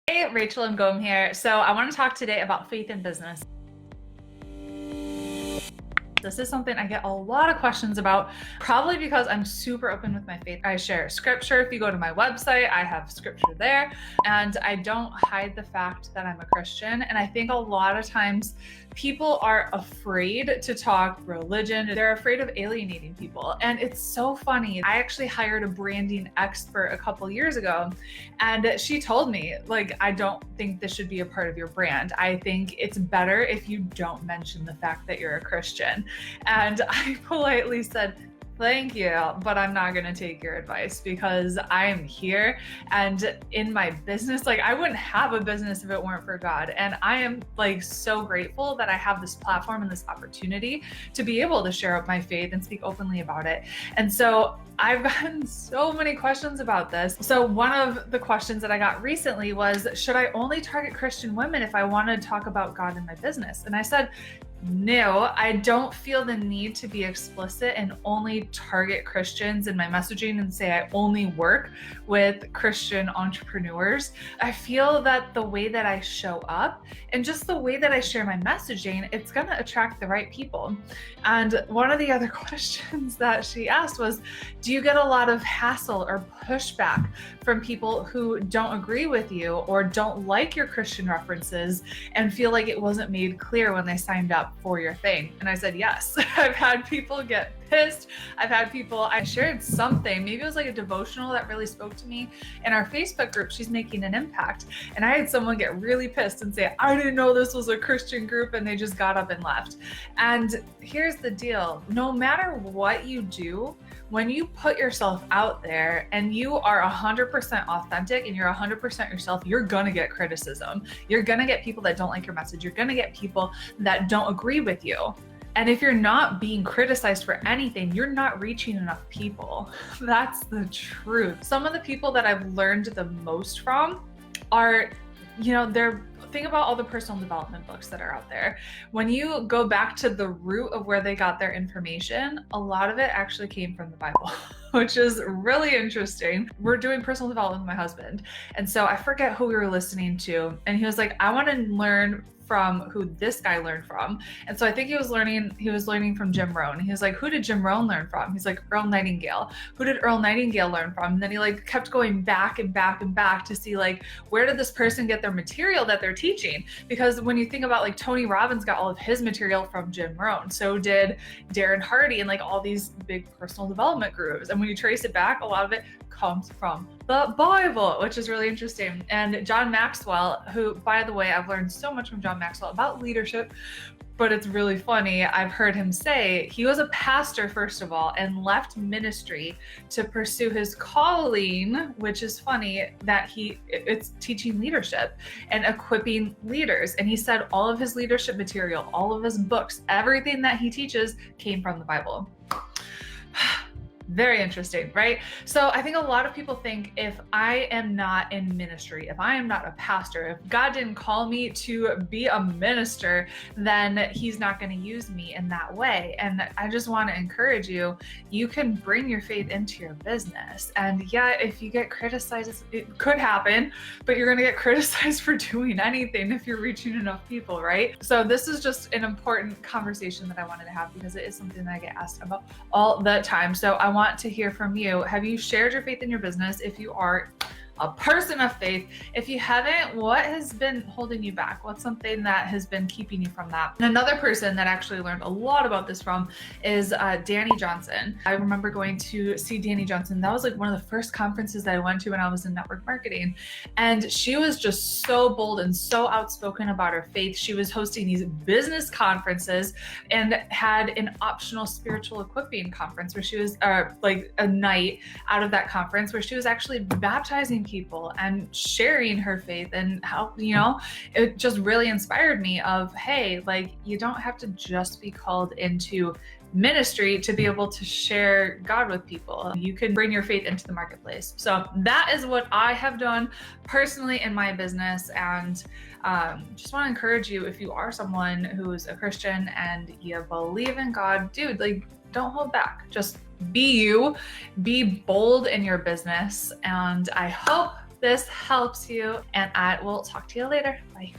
Hey, Rachel and Ngom here. So I want to talk today about faith in business. This is something I get a lot of questions about, probably because I'm super open with my faith. I share scripture. If you go to my website, I have scripture there, and I don't hide the fact that I'm a Christian. And I think a lot of times people are afraid to talk religion. They're afraid of alienating people. And it's so funny. I actually hired a branding expert a couple years ago, and she told me, like, I don't think this should be a part of your brand. I think it's better if you don't mention the fact that you're a Christian. And I politely said, thank you, but I'm not going to take your advice because I am here and in my business. Like, I wouldn't have a business if it weren't for God. And I am like so grateful that I have this platform and this opportunity to be able to share up my faith and speak openly about it. And so I've gotten so many questions about this. So one of the questions that I got recently was, should I only target Christian women if I want to talk about God in my business? And I said, no, I don't feel the need to be explicit and only target Christians in my messaging and say I only work with Christian entrepreneurs. I feel that the way that I show up and just the way that I share my messaging, it's going to attract the right people. And one of the other questions that she asked was, do you get a lot of hassle or pushback from people who don't agree with you or don't like your Christian references and feel like it wasn't made clear when they signed up for your thing? And I said, yes. I've had people get pissed. I shared something, maybe it was like a devotional that really spoke to me in our Facebook group, She's Making an Impact. And I had someone get really pissed and say, I didn't know this was a Christian group, and they just got up and left. And here's the deal. No matter what you do, when you put yourself out there and you are 100% authentic and you're 100% yourself, you're gonna get criticism. You're gonna get people that don't like your message. You're gonna get people that don't agree with you. And if you're not being criticized for anything, you're not reaching enough people. That's the truth. Some of the people that I've learned the most from are, think about all the personal development books that are out there. When you go back to the root of where they got their information, a lot of it actually came from the Bible, which is really interesting. We're doing personal development with my husband. And so I forget who we were listening to. And he was like, I want to learn from who this guy learned from. And so I think he was learning from Jim Rohn. He was like, who did Jim Rohn learn from? He's like, Earl Nightingale. Who did Earl Nightingale learn from? And then he like kept going back and back and back to see like, where did this person get their material that they're teaching? Because when you think about like Tony Robbins got all of his material from Jim Rohn. So did Darren Hardy and like all these big personal development gurus. And when you trace it back, a lot of it comes from the Bible, which is really interesting. And John Maxwell, who, by the way, I've learned so much from John Maxwell about leadership, but it's really funny. I've heard him say he was a pastor, first of all, and left ministry to pursue his calling, which is funny that it's teaching leadership and equipping leaders. And he said all of his leadership material, all of his books, everything that he teaches came from the Bible. Very interesting, right? So I think a lot of people think if I am not in ministry, if I am not a pastor, if God didn't call me to be a minister, then he's not going to use me in that way. And I just want to encourage you, you can bring your faith into your business. And yeah, if you get criticized, it could happen, but you're going to get criticized for doing anything if you're reaching enough people, right? So this is just an important conversation that I wanted to have because it is something that I get asked about all the time. So I want to hear from you. Have you shared your faith in your business? If you are a person of faith, if you haven't, what has been holding you back? What's something that has been keeping you from that? And another person that actually learned a lot about this from is Danny Johnson. I remember going to see Danny Johnson. That was like one of the first conferences that I went to when I was in network marketing. And she was just so bold and so outspoken about her faith. She was hosting these business conferences and had an optional spiritual equipping conference where she was like a night out of that conference where she was actually baptizing people and sharing her faith, and how, it just really inspired me of, hey, like, you don't have to just be called into ministry to be able to share God with people. You can bring your faith into the marketplace. So that is what I have done personally in my business. And just want to encourage you, if you are someone who's a Christian and you believe in God, dude, like, don't hold back. Just be you, be bold in your business. And I hope this helps you, and I will talk to you later. Bye.